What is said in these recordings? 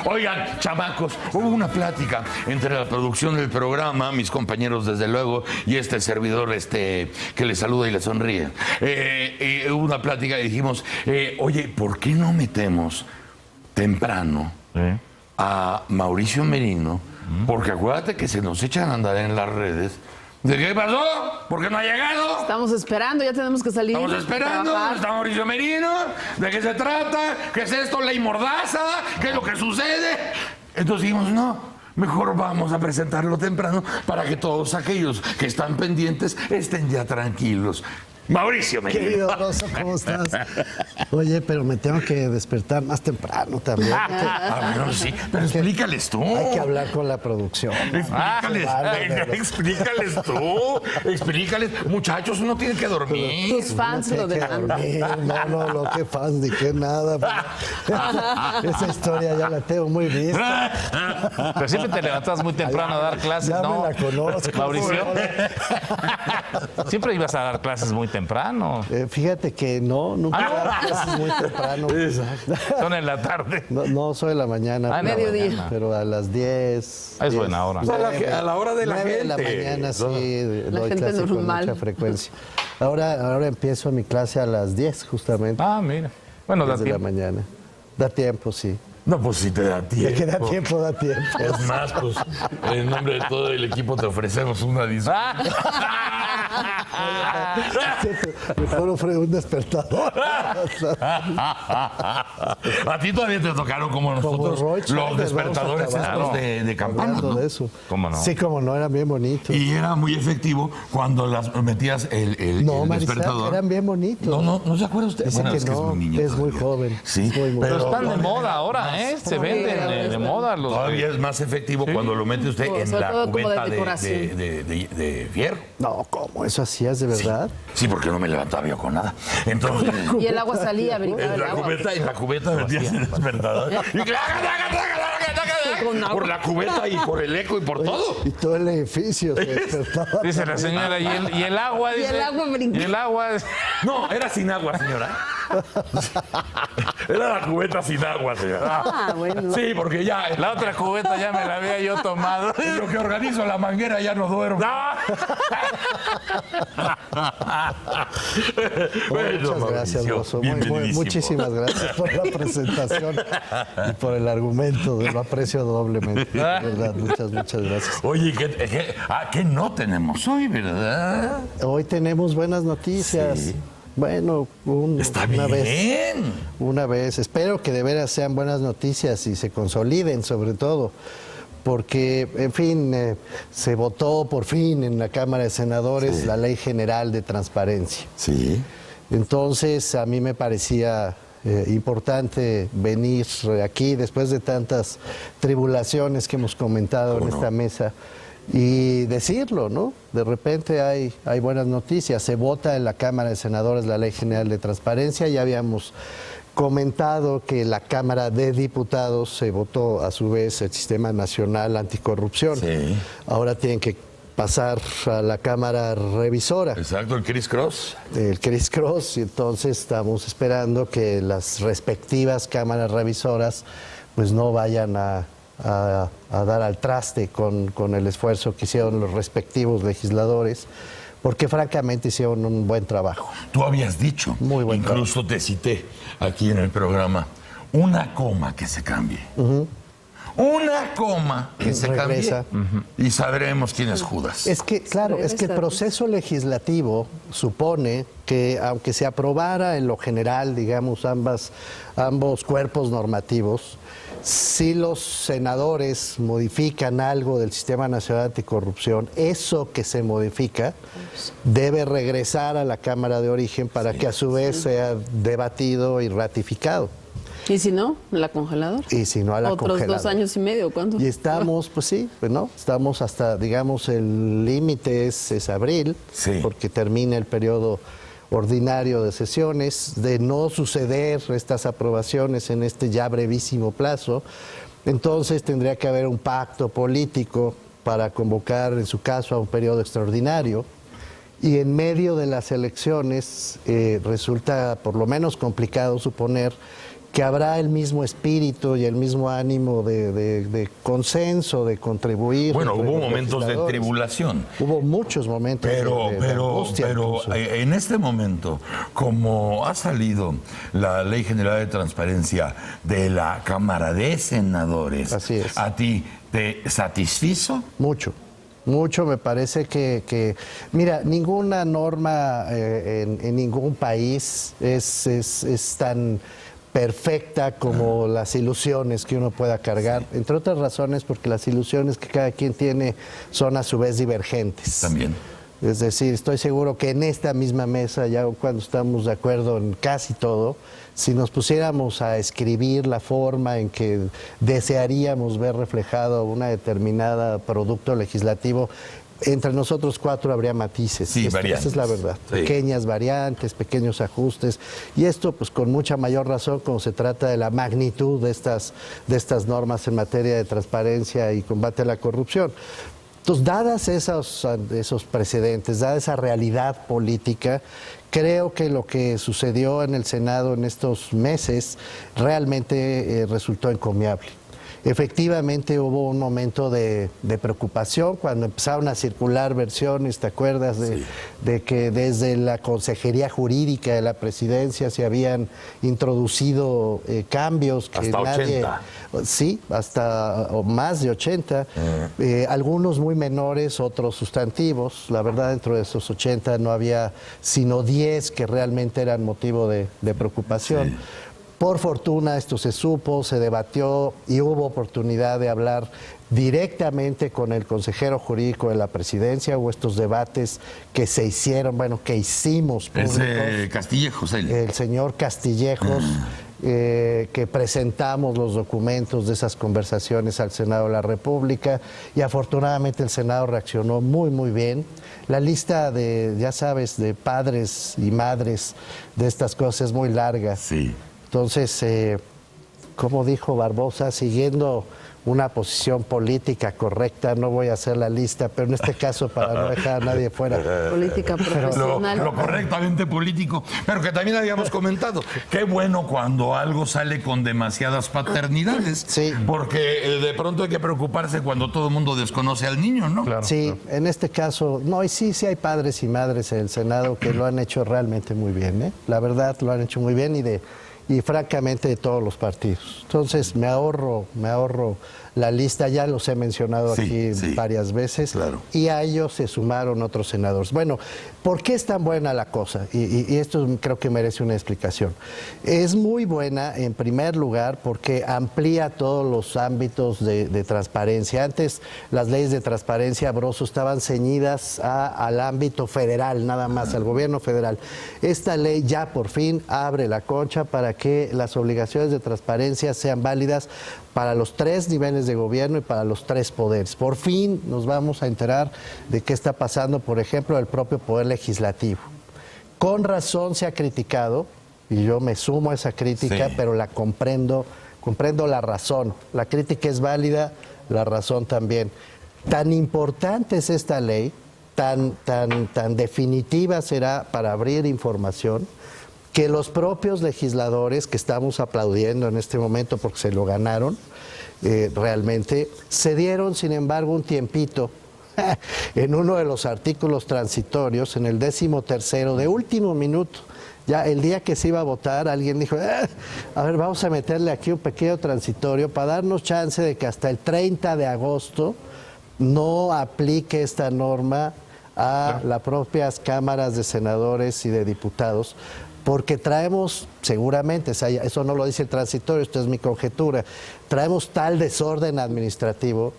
Oigan, chamacos, hubo una plática entre la producción del programa, mis compañeros desde luego, y este servidor que le saluda y le sonríe. Hubo una plática y dijimos, oye, ¿por qué no metemos temprano a Mauricio Merino? Porque acuérdate que se nos echan a andar en las redes. ¿De qué pasó? ¿Por qué no ha llegado? Estamos esperando, ya tenemos que salir. Estamos esperando, está Mauricio Merino. ¿De qué se trata? ¿Qué es esto? ¿Ley Mordaza? ¿Qué es lo que sucede? Entonces dijimos, no, mejor vamos a presentarlo temprano para que todos aquellos que están pendientes estén ya tranquilos. Mauricio Merino. Querido Rosso, ¿cómo estás? Oye, pero me tengo que despertar más temprano también. Bueno, sí, pero explícales tú. Hay que hablar con la producción. Explícales tú. Explícales. Muchachos, uno tiene que dormir. Tus fans lo dejan. No, qué fans ni qué nada. Esa historia ya la tengo muy vista. Pero siempre te levantas muy temprano a dar clases, ya ¿no? me la conozco. Mauricio. Siempre ibas a dar clases muy temprano. Fíjate que nunca dar clases muy temprano. Son en la tarde. No, soy en la mañana. A mediodía. Pero a las 10. Es buena hora. O sea, a la hora de la 9 gente. de la mañana, sí. La doy gente clase con normal. mucha frecuencia. Ahora empiezo mi clase a las 10, justamente. Ah, mira. Bueno, da 10 de la tiempo. mañana. Da tiempo, sí. No, pues si te da tiempo. Ya que da tiempo, da tiempo. Es más, pues en nombre de todo el equipo te ofrecemos una disculpa. Mejor ofrece un despertador. A ti todavía te tocaron como nosotros Roy los Chávez, despertadores vamos a estos acabar. de campana. Hablando ¿no? de eso. ¿Cómo no? Sí, como no, eran bien bonitos. Y era muy efectivo cuando las metías el Marisol, despertador. eran bien bonitos. No se acuerda usted. Dice que es no, muy niño es muy todavía. joven. Sí, Es muy Pero joven. están de moda ahora, ¿eh? Se venden de moda los. Todavía es más efectivo cuando lo mete usted en Sobre la todo como de cubeta decoración. de fierro. No, ¿cómo? ¿Eso hacías de verdad? Sí, porque no me levantaba yo con nada. Entonces, Y el agua salía, brincaba el agua. en la cubeta metías el despertador. Y Con agua. por la cubeta y por el eco y por todo. Y todo el edificio se despertaba. Dice la señora, y el agua, dice. Y el agua brinca. Y el agua. No, era sin agua, señora. Era la cubeta sin agua, señora. Ah, bueno. Sí, porque ya La otra cubeta ya me la había yo tomado. en lo que organizo la manguera ya no duermo. Bueno, Muchas gracias, Mauricio, Rosso. bienvenidísimo. Muchísimas gracias por la presentación y por el argumento. Lo aprecio doblemente. De verdad, muchas gracias. Oye, ¿qué no tenemos hoy, verdad? Hoy tenemos buenas noticias. Sí. Bueno, Está una bien. vez. Una vez. Espero que de veras sean buenas noticias y se consoliden, sobre todo. Porque, en fin, se votó por fin en la Cámara de Senadores la Ley General de Transparencia. Sí. Entonces, a mí me parecía importante venir aquí después de tantas tribulaciones que hemos comentado en esta mesa y decirlo, ¿no? De repente hay buenas noticias. Se vota en la Cámara de Senadores la Ley General de Transparencia. Ya habíamos comentado que la Cámara de Diputados se votó a su vez el Sistema Nacional Anticorrupción. Sí. Ahora tienen que pasar a la Cámara Revisora. Exacto, el Criss Cross. El Criss Cross, y entonces estamos esperando que las respectivas cámaras revisoras pues no vayan a dar al traste con el esfuerzo que hicieron los respectivos legisladores, porque francamente hicieron un buen trabajo. Tú habías dicho, Muy buen incluso te cité aquí en el programa, una coma que se cambie. Una coma que se Regresa. cambie y sabremos quién es Judas. Es que, claro, es que el proceso legislativo supone que, aunque se aprobara en lo general, digamos, ambos cuerpos normativos, si los senadores modifican algo del Sistema Nacional Anticorrupción, eso que se modifica debe regresar a la Cámara de Origen para que a su vez sea debatido y ratificado. ¿Y si no? ¿La congeladora? Y si no, a la ¿Otros congeladora. 2 años y medio? ¿Cuánto? Y estamos, pues sí, pues no, estamos hasta, digamos, el límite es abril, Sí. porque termina el periodo ordinario de sesiones. De no suceder estas aprobaciones en este ya brevísimo plazo, entonces tendría que haber un pacto político para convocar, en su caso, a un periodo extraordinario. Y en medio de las elecciones resulta por lo menos complicado suponer que habrá el mismo espíritu y el mismo ánimo de consenso, de contribuir. Bueno, entre hubo los momentos de legisladores. tribulación. Hubo muchos momentos de angustia, incluso. En este momento, como ha salido la Ley General de Transparencia de la Cámara de Senadores, Así es. ¿a ti te satisfizo? Mucho. Mucho, me parece que mira, ninguna norma en ningún país es tan perfecta como las ilusiones que uno pueda cargar, entre otras razones porque las ilusiones que cada quien tiene son a su vez divergentes. También. Es decir, estoy seguro que en esta misma mesa, ya cuando estamos de acuerdo en casi todo, si nos pusiéramos a escribir la forma en que desearíamos ver reflejado una determinada producto legislativo, entre nosotros cuatro habría matices. Sí, variantes. Esa es la verdad. Sí. Pequeñas variantes, pequeños ajustes. Y esto, pues con mucha mayor razón, cuando se trata de la magnitud de estas normas en materia de transparencia y combate a la corrupción. Entonces, dadas esos precedentes, dada esa realidad política, creo que lo que sucedió en el Senado en estos meses realmente resultó encomiable. Efectivamente hubo un momento de preocupación cuando empezaron a circular versiones, ¿te acuerdas? De que desde la Consejería Jurídica de la Presidencia se habían introducido cambios que hasta nadie... 80. Sí, hasta o más de 80. Algunos muy menores, otros sustantivos. La verdad, dentro de esos 80 no había sino 10 que realmente eran motivo de preocupación. Sí. Por fortuna esto se supo, se debatió y hubo oportunidad de hablar directamente con el consejero jurídico de la presidencia. Hubo estos debates que se hicieron, que hicimos públicos. Castillejos, el señor Castillejos, que presentamos los documentos de esas conversaciones al Senado de la República y afortunadamente el Senado reaccionó muy, muy bien. La lista de, ya sabes, de padres y madres de estas cosas es muy larga. Sí. Entonces, como dijo Barbosa, siguiendo una posición política correcta, no voy a hacer la lista, pero en este caso para no dejar a nadie fuera. Política profesional. Lo correctamente político, pero que también habíamos comentado. Qué bueno cuando algo sale con demasiadas paternidades, Sí. porque de pronto hay que preocuparse cuando todo el mundo desconoce al niño, ¿no? Claro. Sí, en este caso, no, y sí hay padres y madres en el Senado que lo han hecho realmente muy bien, ¿eh? La verdad, lo han hecho muy bien y francamente de todos los partidos. Entonces me ahorro la lista, ya los he mencionado aquí varias veces, claro. Y a ellos se sumaron otros senadores. Bueno, ¿por qué es tan buena la cosa? Y esto creo que merece una explicación. Es muy buena, en primer lugar, porque amplía todos los ámbitos de transparencia. Antes las leyes de transparencia, Broso, estaban ceñidas al ámbito federal, nada más, al gobierno federal. Esta ley ya por fin abre la concha para que las obligaciones de transparencia sean válidas para los 3 niveles de gobierno y para los 3 poderes. Por fin nos vamos a enterar de qué está pasando, por ejemplo, el propio Poder Legislativo. Con razón se ha criticado, y yo me sumo a esa crítica, pero la comprendo la razón. La crítica es válida, la razón también. Tan importante es esta ley, tan definitiva será para abrir información, que los propios legisladores que estamos aplaudiendo en este momento porque se lo ganaron, realmente, se dieron, sin embargo, un tiempito en uno de los artículos transitorios, en el 13º, de último minuto. Ya el día que se iba a votar, alguien dijo, a ver, vamos a meterle aquí un pequeño transitorio para darnos chance de que hasta el 30 de agosto no aplique esta norma a las propias cámaras de senadores y de diputados, porque traemos, seguramente, eso no lo dice el transitorio, esto es mi conjetura, traemos tal desorden administrativo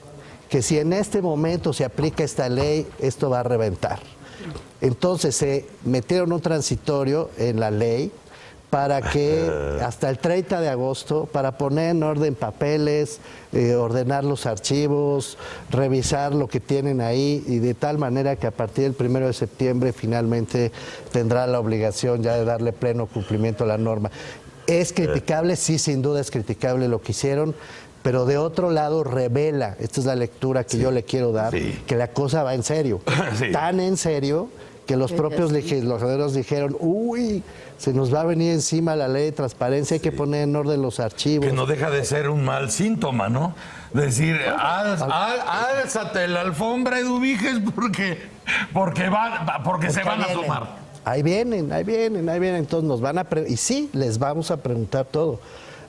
que si en este momento se aplica esta ley, esto va a reventar. Entonces se metieron un transitorio en la ley para que hasta el 30 de agosto, para poner en orden papeles, ordenar los archivos, revisar lo que tienen ahí, y de tal manera que a partir del 1 de septiembre finalmente tendrá la obligación ya de darle pleno cumplimiento a la norma. ¿Es criticable? Sí, sin duda es criticable lo que hicieron, pero de otro lado revela, esta es la lectura que yo le quiero dar, que la cosa va en serio, tan en serio porque los propios legisladores dijeron, uy, se nos va a venir encima la ley de transparencia, hay que poner en orden los archivos. Que no deja de ser un mal síntoma, ¿no? Decir, álzate la alfombra, Eduviges, porque se van a asomar. Ahí vienen, entonces nos van a... Y sí, les vamos a preguntar todo.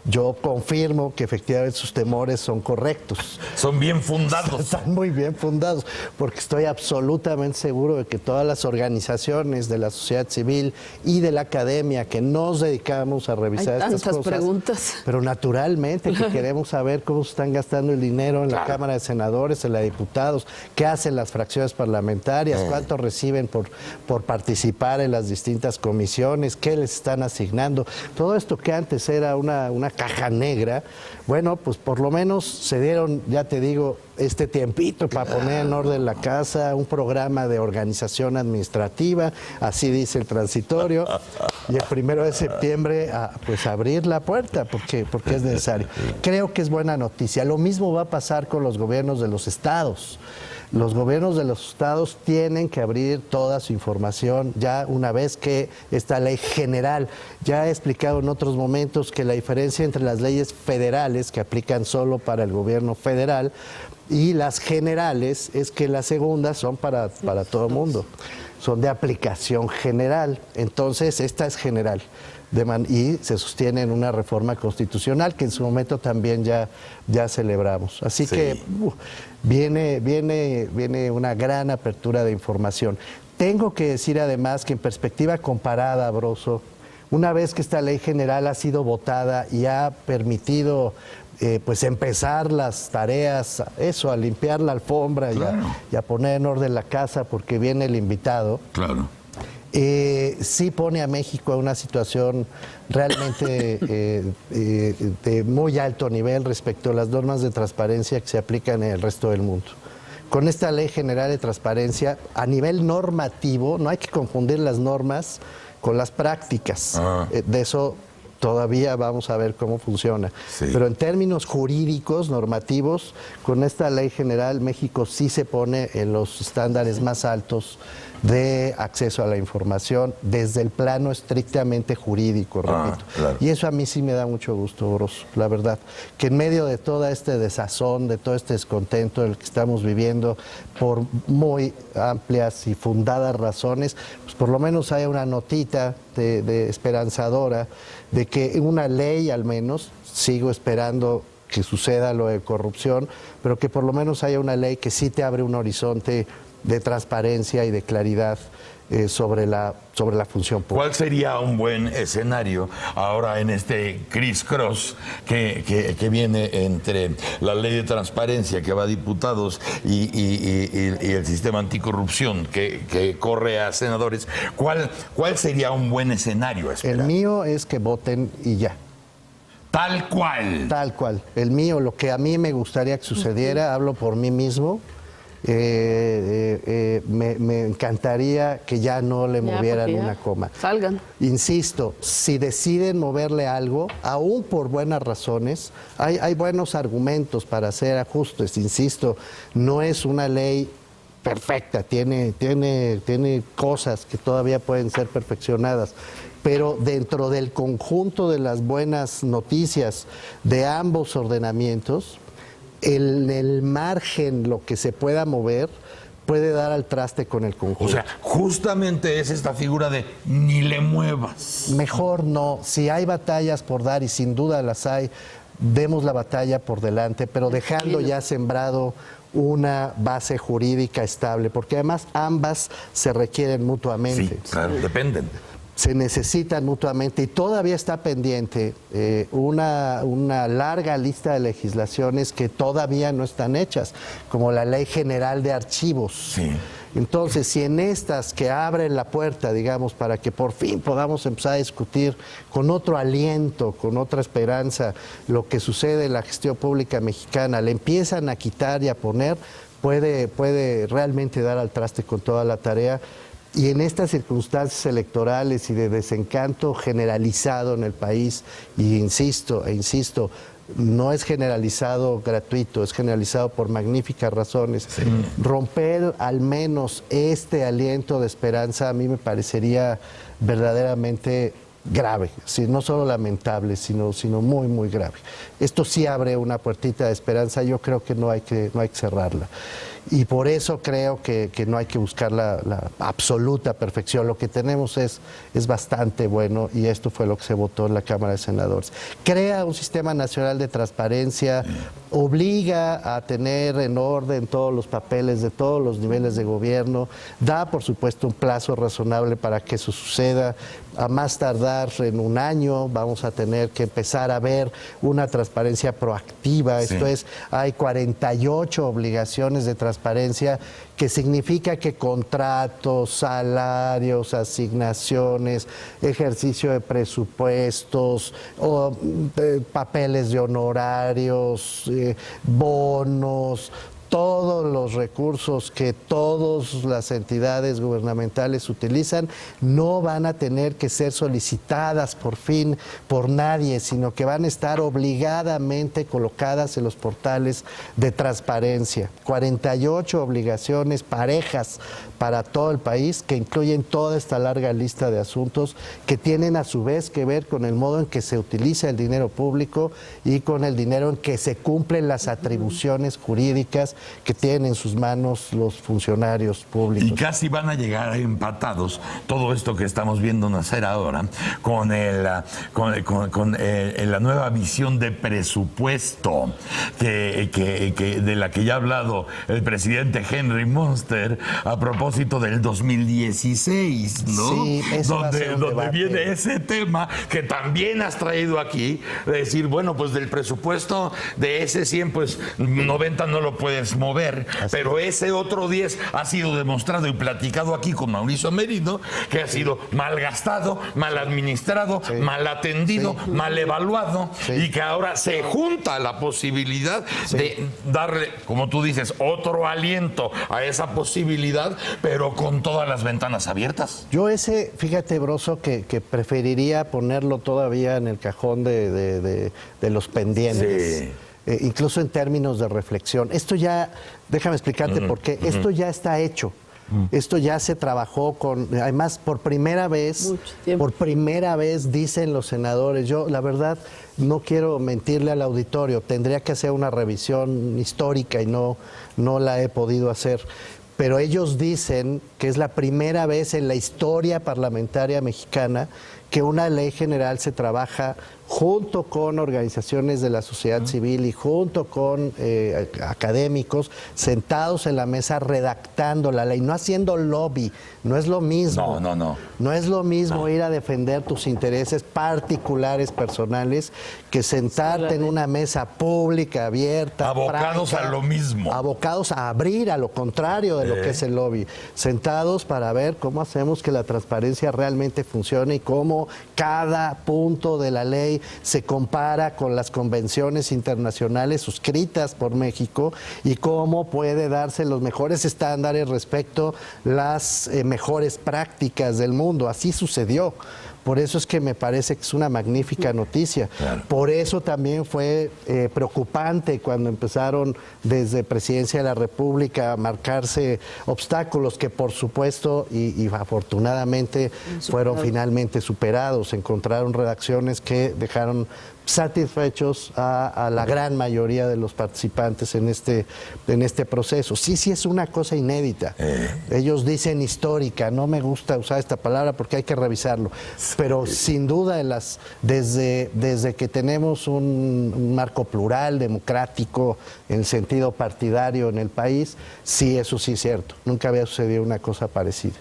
Yo confirmo que efectivamente sus temores son correctos. Son bien fundados. Están muy bien fundados, porque estoy absolutamente seguro de que todas las organizaciones de la sociedad civil y de la academia que nos dedicamos a revisar estas cosas, preguntas. pero naturalmente que queremos saber cómo se están gastando el dinero en la Cámara de Senadores, en la de Diputados, qué hacen las fracciones parlamentarias, cuánto reciben por participar en las distintas comisiones, qué les están asignando. Todo esto que antes era una caja negra, bueno, pues por lo menos se dieron, ya te digo, este tiempito para poner en orden la casa, un programa de organización administrativa, así dice el transitorio, y el 1 de septiembre pues abrir la puerta porque es necesario. Creo que es buena noticia. Lo mismo va a pasar con los gobiernos de los estados. Los gobiernos de los estados tienen que abrir toda su información ya una vez que esta ley general, ya he explicado en otros momentos que la diferencia entre las leyes federales que aplican solo para el gobierno federal y las generales es que las segundas son para todo el mundo, son de aplicación general, entonces esta es general. Y se sostiene en una reforma constitucional que en su momento también ya celebramos. Así que viene una gran apertura de información. Tengo que decir además que en perspectiva comparada, Broso, una vez que esta ley general ha sido votada y ha permitido pues empezar las tareas, a limpiar la alfombra y a poner en orden la casa porque viene el invitado. Claro. Sí pone a México en una situación realmente de muy alto nivel respecto a las normas de transparencia que se aplican en el resto del mundo. Con esta Ley General de Transparencia, a nivel normativo, no hay que confundir las normas con las prácticas. De eso todavía vamos a ver cómo funciona. Sí. Pero en términos jurídicos, normativos, con esta Ley General, México sí se pone en los estándares más altos de acceso a la información desde el plano estrictamente jurídico, repito. Claro. Y eso a mí sí me da mucho gusto, Broso, la verdad. Que en medio de todo este desazón, de todo este descontento del que estamos viviendo, por muy amplias y fundadas razones, pues por lo menos haya una notita de esperanzadora de que una ley al menos, sigo esperando que suceda lo de corrupción, pero que por lo menos haya una ley que sí te abre un horizonte de transparencia y de claridad sobre la función pública. ¿Cuál sería un buen escenario ahora en este criss-cross que viene entre la ley de transparencia que va a diputados y el sistema anticorrupción que corre a senadores? ¿Cuál sería un buen escenario a esperar? El mío es que voten y ya. Tal cual. Tal cual. El mío, lo que a mí me gustaría que sucediera, hablo por mí mismo, me encantaría que ya no le movieran una coma. Salgan. Insisto, si deciden moverle algo, aún por buenas razones, hay buenos argumentos para hacer ajustes. Insisto, no es una ley perfecta, tiene cosas que todavía pueden ser perfeccionadas. Pero dentro del conjunto de las buenas noticias de ambos ordenamientos, el margen, lo que se pueda mover, puede dar al traste con el conjunto. O sea, justamente es esta figura de ni le muevas. Mejor no. Si hay batallas por dar, y sin duda las hay, demos la batalla por delante, pero dejando ya sembrado una base jurídica estable, porque además ambas se requieren mutuamente. Sí, claro, dependen. Se necesitan mutuamente y todavía está pendiente una larga lista de legislaciones que todavía no están hechas, como la Ley General de Archivos. Sí. Entonces, si en estas que abren la puerta, digamos, para que por fin podamos empezar a discutir con otro aliento, con otra esperanza, lo que sucede en la gestión pública mexicana, le empiezan a quitar y a poner, puede realmente dar al traste con toda la tarea. Y en estas circunstancias electorales y de desencanto generalizado en el país, y insisto, no es generalizado gratuito, es generalizado por magníficas razones. Sí. Romper al menos este aliento de esperanza a mí me parecería verdaderamente grave, sí, no solo lamentable, sino muy, muy grave. Esto sí abre una puertita de esperanza, yo creo que no hay que cerrarla. Y por eso creo que no hay que buscar la absoluta perfección. Lo que tenemos es bastante bueno, y esto fue lo que se votó en la Cámara de Senadores. Crea un sistema nacional de transparencia, obliga a tener en orden todos los papeles de todos los niveles de gobierno, da por supuesto un plazo razonable para que eso suceda. A más tardar en un año vamos a tener que empezar a ver una transparencia proactiva. Sí. Esto es, hay 48 obligaciones de transparencia, que significa que contratos, salarios, asignaciones, ejercicio de presupuestos, papeles de honorarios, bonos, todos los recursos que todas las entidades gubernamentales utilizan no van a tener que ser solicitadas por fin por nadie, sino que van a estar obligadamente colocadas en los portales de transparencia. 48 obligaciones parejas para todo el país, que incluyen toda esta larga lista de asuntos que tienen a su vez que ver con el modo en que se utiliza el dinero público y con el dinero en que se cumplen las atribuciones jurídicas que tienen en sus manos los funcionarios públicos. Y casi van a llegar empatados todo esto que estamos viendo nacer ahora con la nueva visión de presupuesto de la que ya ha hablado el presidente Henry Monster a propósito del 2016, ¿no? Sí, donde viene ese tema que también has traído aquí, de decir, bueno, pues del presupuesto de ese 100, pues 90 no lo puedes mover, pero ese otro 10 ha sido demostrado y platicado aquí con Mauricio Merino, que ha sido mal gastado, mal administrado, sí, mal atendido, sí, mal evaluado, sí, y que ahora se junta la posibilidad, sí, de darle, como tú dices, otro aliento a esa posibilidad, pero con todas las ventanas abiertas. Yo fíjate, Broso, que preferiría ponerlo todavía en el cajón de los pendientes. Sí. Incluso en términos de reflexión. Esto ya, déjame explicarte por qué, esto ya está hecho. Esto ya se trabajó además por primera vez dicen los senadores, yo la verdad no quiero mentirle al auditorio, tendría que hacer una revisión histórica y no la he podido hacer. Pero ellos dicen que es la primera vez en la historia parlamentaria mexicana que una ley general se trabaja junto con organizaciones de la sociedad civil y junto con académicos sentados en la mesa redactando la ley, no haciendo lobby. No es lo mismo. No es lo mismo ir a defender tus intereses particulares, personales, que sentarte en una mesa pública, abierta, abocados franca, a lo mismo. Abocados a abrir a lo contrario de lo que es el lobby. Sentados para ver cómo hacemos que la transparencia realmente funcione y cómo cada punto de la ley se compara con las convenciones internacionales suscritas por México y cómo puede darse los mejores estándares respecto a las mejores prácticas del mundo. Así sucedió. Por eso es que me parece que es una magnífica noticia. Claro. Por eso también fue preocupante cuando empezaron desde Presidencia de la República a marcarse obstáculos que por supuesto y afortunadamente fueron finalmente superados. Encontraron redacciones que dejaron satisfechos a la gran mayoría de los participantes en este proceso. Sí es una cosa inédita. Ellos dicen histórica, no me gusta usar esta palabra porque hay que revisarlo, pero sin duda desde que tenemos un marco plural, democrático, en el sentido partidario en el país, sí, eso sí es cierto. Nunca había sucedido una cosa parecida.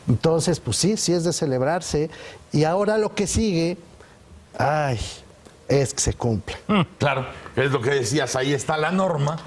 Entonces, pues sí es de celebrarse. Y ahora lo que sigue, es que se cumpla. Claro, es lo que decías, ahí está la norma,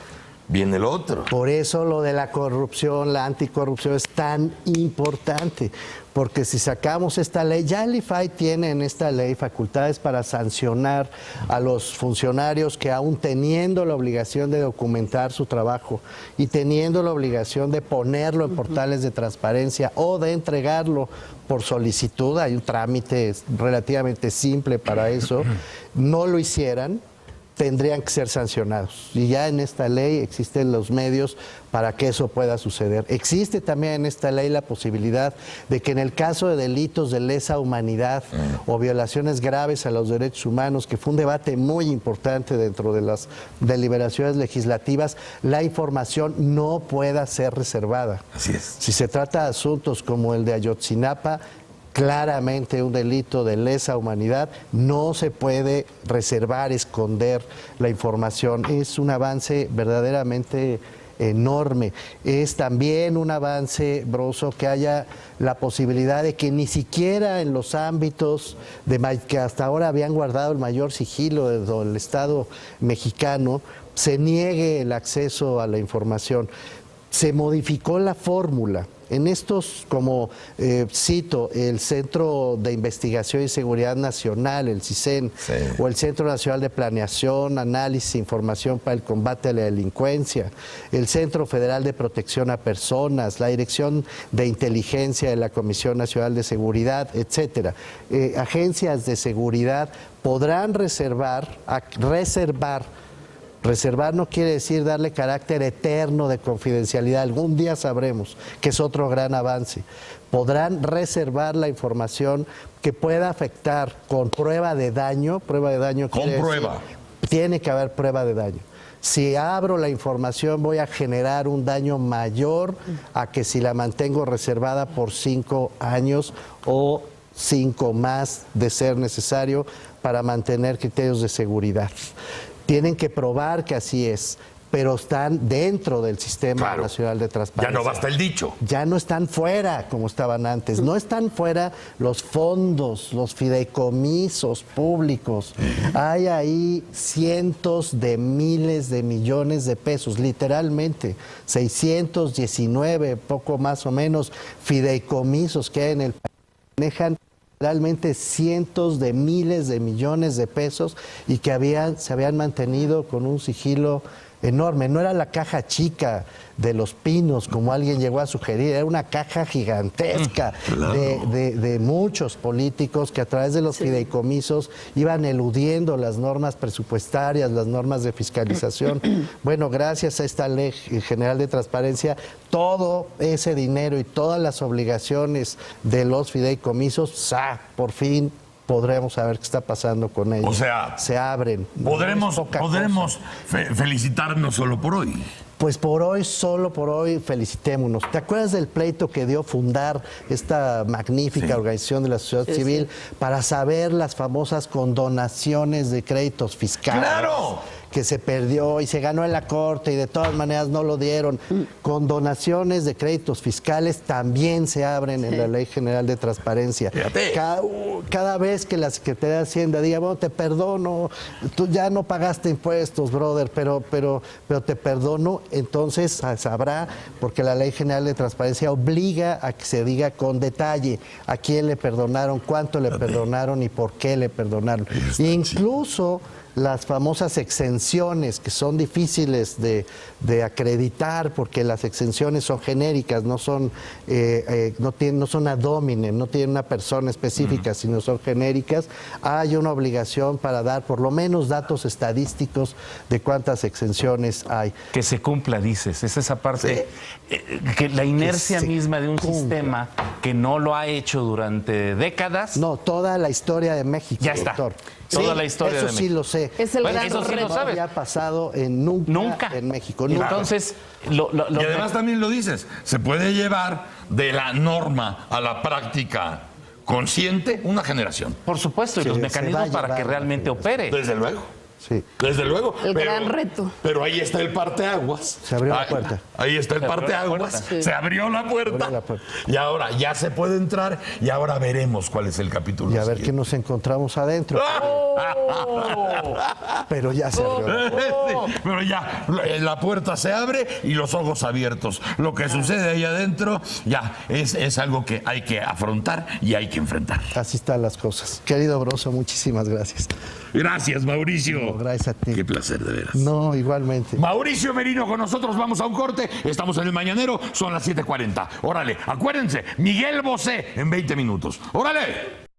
viene el otro. Por eso lo de la corrupción, la anticorrupción es tan importante, porque si sacamos esta ley, ya el IFAI tiene en esta ley facultades para sancionar a los funcionarios que aún teniendo la obligación de documentar su trabajo y teniendo la obligación de ponerlo en portales de transparencia o de entregarlo por solicitud, hay un trámite relativamente simple para eso, no lo hicieran, tendrían que ser sancionados. Y ya en esta ley existen los medios para que eso pueda suceder. Existe también en esta ley la posibilidad de que en el caso de delitos de lesa humanidad o violaciones graves a los derechos humanos, que fue un debate muy importante dentro de las deliberaciones legislativas, la información no pueda ser reservada. Así es. Si se trata de asuntos como el de Ayotzinapa, claramente un delito de lesa humanidad, no se puede reservar, esconder la información. Es un avance verdaderamente enorme. Es también un avance, Broso, que haya la posibilidad de que ni siquiera en los ámbitos que hasta ahora habían guardado el mayor sigilo del Estado mexicano, se niegue el acceso a la información. Se modificó la fórmula. En estos, como cito, el Centro de Investigación y Seguridad Nacional, el CISEN, o el Centro Nacional de Planeación, Análisis e Información para el Combate a la Delincuencia, el Centro Federal de Protección a Personas, la Dirección de Inteligencia de la Comisión Nacional de Seguridad, etcétera. Agencias de seguridad podrán reservar no quiere decir darle carácter eterno de confidencialidad. Algún día sabremos que es otro gran avance. Podrán reservar la información que pueda afectar con prueba de daño. Prueba de daño con prueba. Tiene que haber prueba de daño. Si abro la información voy a generar un daño mayor a que si la mantengo reservada por 5 años o 5 más de ser necesario para mantener criterios de seguridad. Tienen que probar que así es, pero están dentro del Sistema Nacional de Transparencia. Ya no basta el dicho. Ya no están fuera como estaban antes. No están fuera los fondos, los fideicomisos públicos. Hay ahí cientos de miles de millones de pesos, literalmente. 619, poco más o menos, fideicomisos que hay en el país. Manejan realmente cientos de miles de millones de pesos y que se habían mantenido con un sigilo enorme. No era la caja chica de Los Pinos, como alguien llegó a sugerir, era una caja gigantesca de muchos políticos que a través de los fideicomisos iban eludiendo las normas presupuestarias, las normas de fiscalización. Bueno, gracias a esta Ley General de Transparencia, todo ese dinero y todas las obligaciones de los fideicomisos, por fin podremos saber qué está pasando con ellos. O sea, se abren. Podremos felicitarnos solo por hoy. Pues solo por hoy, felicitémonos. ¿Te acuerdas del pleito que dio fundar esta magnífica organización de la sociedad civil para saber las famosas condonaciones de créditos fiscales? ¡Claro! Que se perdió y se ganó en la corte y de todas maneras no lo dieron. Condonaciones de créditos fiscales también se abren en la Ley General de Transparencia. Cada vez que la Secretaría de Hacienda diga, bueno, te perdono, tú ya no pagaste impuestos, brother, pero te perdono, entonces sabrá, porque la Ley General de Transparencia obliga a que se diga con detalle a quién le perdonaron, cuánto le perdonaron y por qué le perdonaron. Incluso las famosas exenciones, que son difíciles de acreditar porque las exenciones son genéricas, no son ad hominem, no tienen una persona específica, sino son genéricas. Hay una obligación para dar por lo menos datos estadísticos de cuántas exenciones hay. Que se cumpla, dices, es esa parte, que la inercia misma de un sistema que no lo ha hecho durante décadas. No, toda la historia de México, ya está. doctor. Toda la historia de México. Eso sí lo sé. Es el gran eso sí reto. lo sabes. No había pasado nunca en México. Nunca. Entonces, y además también lo dices, se puede llevar de la norma a la práctica consciente una generación. por supuesto, y los mecanismos para que realmente opere. Desde luego. Sí. Desde luego. El gran reto. Pero ahí está el parteaguas. Se abrió la puerta. Ahí está el parteaguas. Se abrió la puerta. Y ahora ya se puede entrar y ahora veremos cuál es el capítulo. Y a ver qué nos encontramos adentro. Pero ya se abrió. Pero ya la puerta se abre y los ojos abiertos. Lo que sucede ahí adentro ya es algo que hay que afrontar y hay que enfrentar. Así están las cosas. Querido Broso, muchísimas gracias. Gracias, Mauricio. No, gracias a ti. Qué placer, de veras. No, igualmente. Mauricio Merino con nosotros, vamos a un corte. Estamos en el Mañanero, son las 7:40. Órale, acuérdense, Miguel Bosé en 20 minutos. ¡Órale!